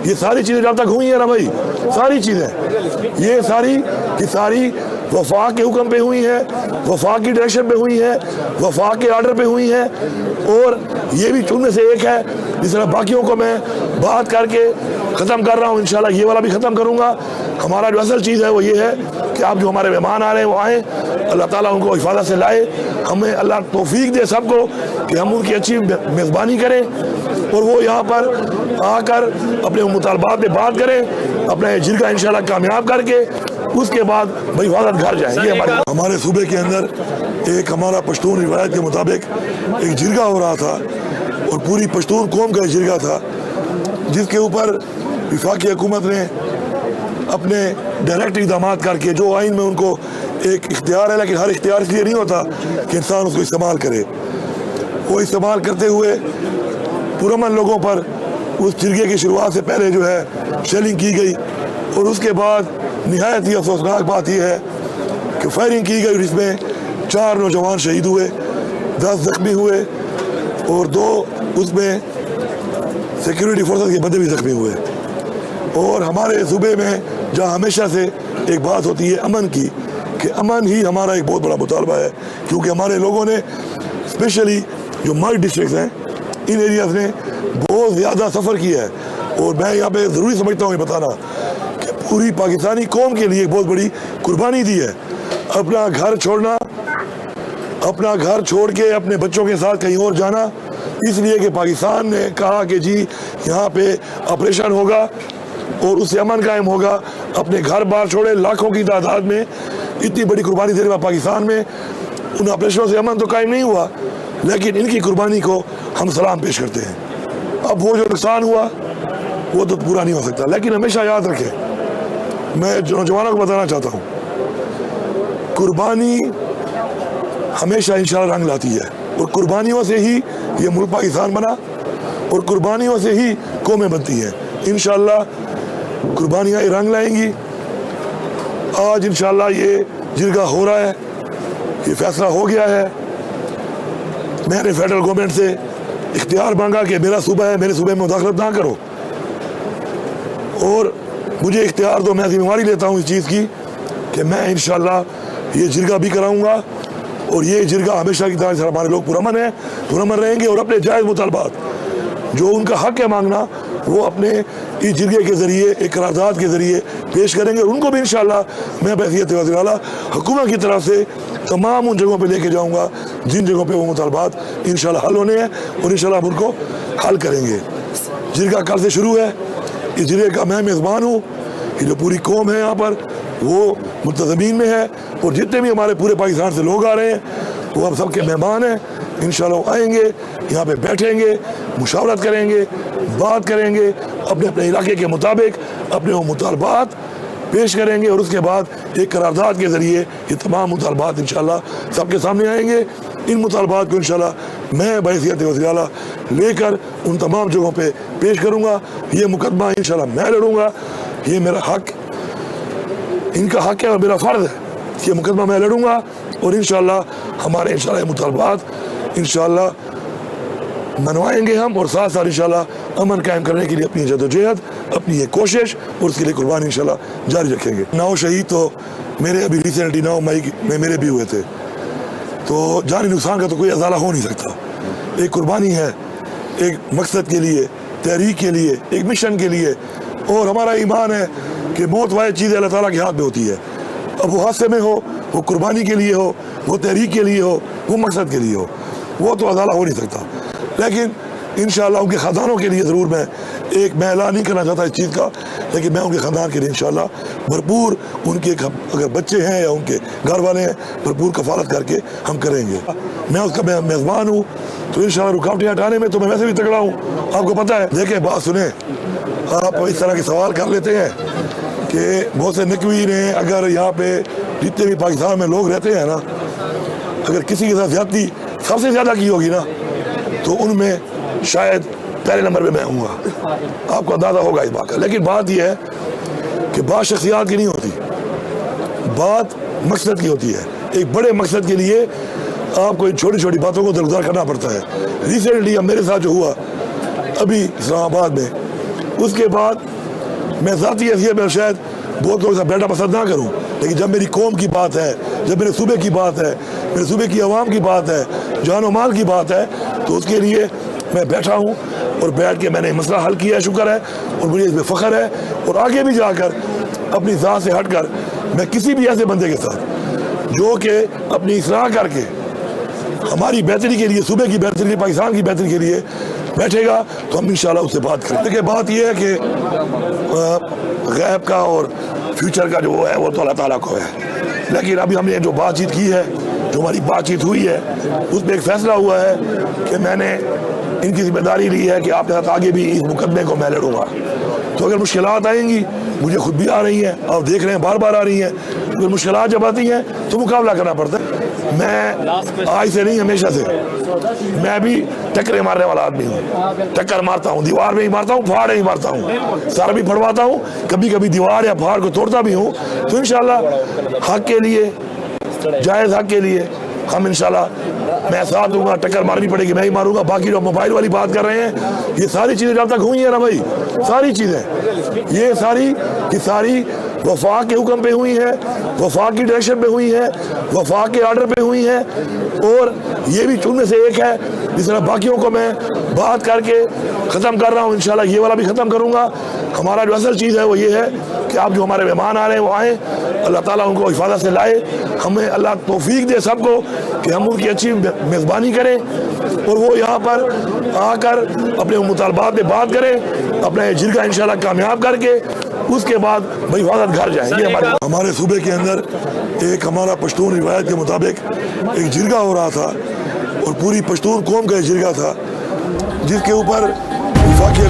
یہ ساری چیزیں جب تک ہوئی ہیں نا بھائی، ساری چیزیں یہ ساری کی ساری وفاق کے حکم پہ ہوئی ہیں، وفاق کی ڈائریکشن پہ ہوئی ہیں، وفاق کے آرڈر پہ ہوئی ہیں، اور یہ بھی ان میں سے ایک ہے جس طرح باقیوں کو میں بات کر کے ختم کر رہا ہوں، انشاءاللہ یہ والا بھی ختم کروں گا۔ ہمارا جو اصل چیز ہے وہ یہ ہے کہ آپ جو ہمارے مہمان آ رہے ہیں وہ آئیں، اللہ تعالیٰ ان کو حفاظت سے لائے، ہمیں اللہ توفیق دے سب کو کہ ہم ان کی اچھی میزبانی کریں اور وہ یہاں پر آ کر اپنے مطالبات پہ بات کریں، اپنا یہ جرگہ انشاءاللہ کامیاب کر کے اس کے بعد بحفاظت گھر جائیں۔ یہ ہمارے صوبے کے اندر ایک ہمارا پشتون روایت کے مطابق ایک جرگہ ہو رہا تھا، اور پوری پشتون قوم کا جرگہ تھا، جس کے اوپر وفاقی حکومت نے اپنے ڈائریکٹ اقدامات کر کے، جو آئین میں ان کو ایک اختیار ہے، لیکن ہر اختیار اس لیے نہیں ہوتا کہ انسان اس کو استعمال کرے، وہ استعمال کرتے ہوئے پرامن لوگوں پر اس جرگے کی شروعات سے پہلے جو ہے شیلنگ کی گئی، اور اس کے بعد نہایت ہی افسوسناک بات یہ ہے کہ فائرنگ کی گئی، جس میں 4 نوجوان شہید ہوئے، 10 زخمی ہوئے، اور 2 اس میں سیکیورٹی فورسز کے بندے بھی زخمی ہوئے۔ اور ہمارے صوبے میں جہاں ہمیشہ سے ایک بات ہوتی ہے امن کی، کہ امن ہی ہمارا ایک بہت بڑا مطالبہ ہے، کیونکہ ہمارے لوگوں نے اسپیشلی جو مرڈ ڈسٹرکٹس ہیں ان ایریاز نے بہت زیادہ سفر کیا ہے، اور میں یہاں پہ ضروری سمجھتا ہوں یہ بتانا کہ پوری پاکستانی قوم کے لیے ایک بہت بڑی قربانی دی ہے، اپنا گھر چھوڑنا، اپنا گھر چھوڑ کے اپنے بچوں کے ساتھ کہیں اور جانا، اس لیے کہ پاکستان نے کہا کہ جی یہاں پہ آپریشن ہوگا اور اس سے امن قائم ہوگا، اپنے گھر باہر چھوڑے، لاکھوں کی تعداد میں اتنی بڑی قربانی دینے والا پاکستان میں ان آپریشنوں سے امن تو قائم نہیں ہوا، لیکن ان کی قربانی کو ہم سلام پیش کرتے ہیں۔ اب وہ جو نقصان ہوا وہ تو پورا نہیں ہو سکتا، لیکن ہمیشہ یاد رکھیں، میں نوجوانوں کو بتانا چاہتا ہوں، قربانی ہمیشہ انشاءاللہ رنگ لاتی ہے، اور قربانیوں سے ہی یہ ملک پاکستان بنا، اور قربانیوں سے ہی قومیں بنتی ہیں۔ انشاءاللہ قربانیاں رنگ لائیں گی۔ آج انشاءاللہ یہ جرگہ ہو رہا ہے، یہ فیصلہ ہو گیا ہے۔ میں نے فیڈرل گورنمنٹ سے اختیار مانگا کہ میرا صوبہ ہے، میرے صوبے میں مداخلت نہ کرو، اور مجھے اختیار دو۔ میں ذمہ داری لیتا ہوں اس چیز کی کہ میں انشاءاللہ یہ جرگہ بھی کراؤں گا، اور یہ جرگہ ہمیشہ کی طرح ہمارے لوگ پرامن ہیں، پرامن رہیں گے، اور اپنے جائز مطالبات جو ان کا حق ہے مانگنا وہ اپنے اس جرگے کے ذریعے، ایک قرارداد کے ذریعے پیش کریں گے، اور ان کو بھی انشاءاللہ میں بحیثیت وزیر اعلیٰ حکومت کی طرف سے تمام ان جگہوں پہ لے کے جاؤں گا جن جگہوں پہ وہ مطالبات انشاءاللہ حل ہونے ہیں، اور انشاءاللہ ہم ان کو حل کریں گے۔ جرگہ کل سے شروع ہے، اس جرگے کا میں میزبان ہوں، یہ جو پوری قوم ہے یہاں پر وہ منتظمین میں ہے، اور جتنے بھی ہمارے پورے پاکستان سے لوگ آ رہے ہیں وہ ہم سب کے مہمان ہیں۔ انشاءاللہ وہ آئیں گے، یہاں پہ بیٹھیں گے، مشاورت کریں گے، بات کریں گے، اپنے اپنے علاقے کے مطابق اپنے وہ مطالبات پیش کریں گے، اور اس کے بعد ایک قرارداد کے ذریعے یہ تمام مطالبات انشاءاللہ سب کے سامنے آئیں گے۔ ان مطالبات کو انشاءاللہ میں بحیثیت وزیر اعلیٰ لے کر ان تمام جگہوں پہ پیش کروں گا۔ یہ مقدمہ انشاءاللہ میں لڑوں گا، یہ میرا حق، ان کا حق ہے اور میرا فرض ہے، یہ مقدمہ میں لڑوں گا، اور انشاءاللہ ہمارے انشاءاللہ مطالبات انشاءاللہ منوائیں گے ہم، اور ساتھ ساتھ انشاءاللہ امن قائم کرنے کے لیے اپنی جدوجہد، اپنی یہ کوشش اور اس کے لیے قربانی انشاءاللہ جاری رکھیں گے۔ 9 شہید تو میرے ابھی ریسنٹلی 9 مئی میں میرے بھی ہوئے تھے، تو جانی نقصان کا تو کوئی ازالہ ہو نہیں سکتا۔ ایک قربانی ہے، ایک مقصد کے لیے، تحریک کے لیے، ایک مشن کے لیے، اور ہمارا ایمان ہے کہ موت واحد چیز اللہ تعالیٰ کے ہاتھ میں ہوتی ہے، اب وہ حادثے میں ہو، وہ قربانی کے لیے ہو، وہ تحریک کے لیے ہو، وہ مقصد کے لیے ہو، وہ تو ازالہ ہو نہیں سکتا۔ لیکن انشاءاللہ ان کے خاندانوں کے لیے ضرور میں اعلان نہیں کرنا چاہتا اس چیز کا، لیکن میں ان کے خاندان کے لیے انشاءاللہ بھرپور، ان کے اگر بچے ہیں یا ان کے گھر والے ہیں، بھرپور کفالت کر کے ہم کریں گے۔ میں اس کا میزبان ہوں، تو انشاءاللہ رکاوٹیں ہٹانے میں تو میں ویسے بھی تگڑا ہوں، آپ کو پتہ ہے۔ دیکھیں بات سنیں، آپ اس طرح کے سوال کر لیتے ہیں کہ بہت سے نکوین ہیں، اگر یہاں پہ جتنے بھی پاکستان میں لوگ رہتے ہیں نا، اگر کسی کے ساتھ زیادتی سب سے زیادہ کی ہوگی نا تو ان میں شاید پہلے نمبر پہ میں ہوں گا، آپ کو اندازہ ہوگا اس بات کا۔ لیکن بات یہ ہے کہ بات شخصیات کی نہیں ہوتی، بات مقصد کی ہوتی ہے۔ ایک بڑے مقصد کے لیے آپ کو ان چھوٹی چھوٹی باتوں کو درگزر کرنا پڑتا ہے۔ ریسنٹلی اب میرے ساتھ جو ہوا ابھی اسلام آباد میں، اس کے بعد میں ذاتی حیثیت میں شاید بہت لوگوں سے بیٹھا پسند نہ کروں، لیکن جب میری قوم کی بات ہے، جب میرے صوبے کی بات ہے، میرے صوبے کی عوام کی بات ہے، جان و مال کی بات ہے، تو اس کے لیے میں بیٹھا ہوں اور بیٹھ کے میں نے مسئلہ حل کیا ہے، شکر ہے، اور مجھے اس میں فخر ہے، اور آگے بھی جا کر اپنی ذات سے ہٹ کر میں کسی بھی ایسے بندے کے ساتھ جو کہ اپنی اصلاح کر کے ہماری بہتری کے لیے، صوبے کی بہتری کے لیے، پاکستان کی بہتری کے لیے بیٹھے گا تو ہم انشاءاللہ اس سے بات کریں گے۔ دیکھیں بات یہ ہے کہ غیب کا اور فیوچر کا جو ہے وہ تو اللہ تعالیٰ کو ہے، لیکن ابھی ہم نے جو بات چیت کی ہے، جو ہماری بات چیت ہوئی ہے، اس میں ایک فیصلہ ہوا ہے کہ میں نے ان کی ذمہ داری لی ہے کہ آپ کے ساتھ آگے بھی اس مقدمے کو میں لڑوں گا۔ تو اگر مشکلات آئیں گی، مجھے خود بھی آ رہی ہیں، آپ دیکھ رہے ہیں بار بار آ رہی ہیں، اگر مشکلات جب آتی ہیں تو مقابلہ کرنا پڑتا ہے۔ میں آج سے نہیں، ہمیشہ سے میں بھی ٹکرے مارنے والا آدمی ہوں، ٹکر مارتا ہوں، دیوار میں ہی مارتا ہوں، پہاڑ میں ہی مارتا ہوں، سر بھی پھڑواتا ہوں، کبھی کبھی دیوار یا پہاڑ کو توڑتا بھی ہوں۔ تو انشاءاللہ حق کے لیے، جائز حق کے لیے ہم انشاءاللہ میں ساتھ دوں گا، ٹکر مارنی پڑے گی میں ہی ماروں گا۔ باقی جو موبائل والی بات کر رہے ہیں، یہ ساری چیزیں جب تک ہوئی ہیں نا بھائی، ساری چیزیں یہ ساری کی ساری وفاق کے حکم پہ ہوئی ہیں، وفاق کی ڈائریکشن پہ ہوئی ہیں، وفاق کے آرڈر پہ ہوئی ہیں، اور یہ بھی ان میں سے ایک ہے جس طرح باقیوں کو میں بات کر کے ختم کر رہا ہوں، انشاءاللہ یہ والا بھی ختم کروں گا۔ ہمارا جو اصل چیز ہے وہ یہ ہے کہ آپ جو ہمارے مہمان آ رہے ہیں وہ آئیں، اللہ تعالیٰ ان کو حفاظت سے لائے، ہمیں اللہ توفیق دے سب کو کہ ہم ان کی اچھی میزبانی کریں، اور وہ یہاں پر آ کر اپنے مطالبات پہ بات کریں، اپنا جرگہ انشاءاللہ کامیاب کر کے اس کے بعد بحفاظت گھر جائیں۔ یہ ہمارے صوبے کے اندر ایک ہمارا پشتون روایت کے مطابق ایک جرگہ ہو رہا تھا، اور پوری پشتون قوم کا ایک جرگہ تھا جس کے اوپر وفاقی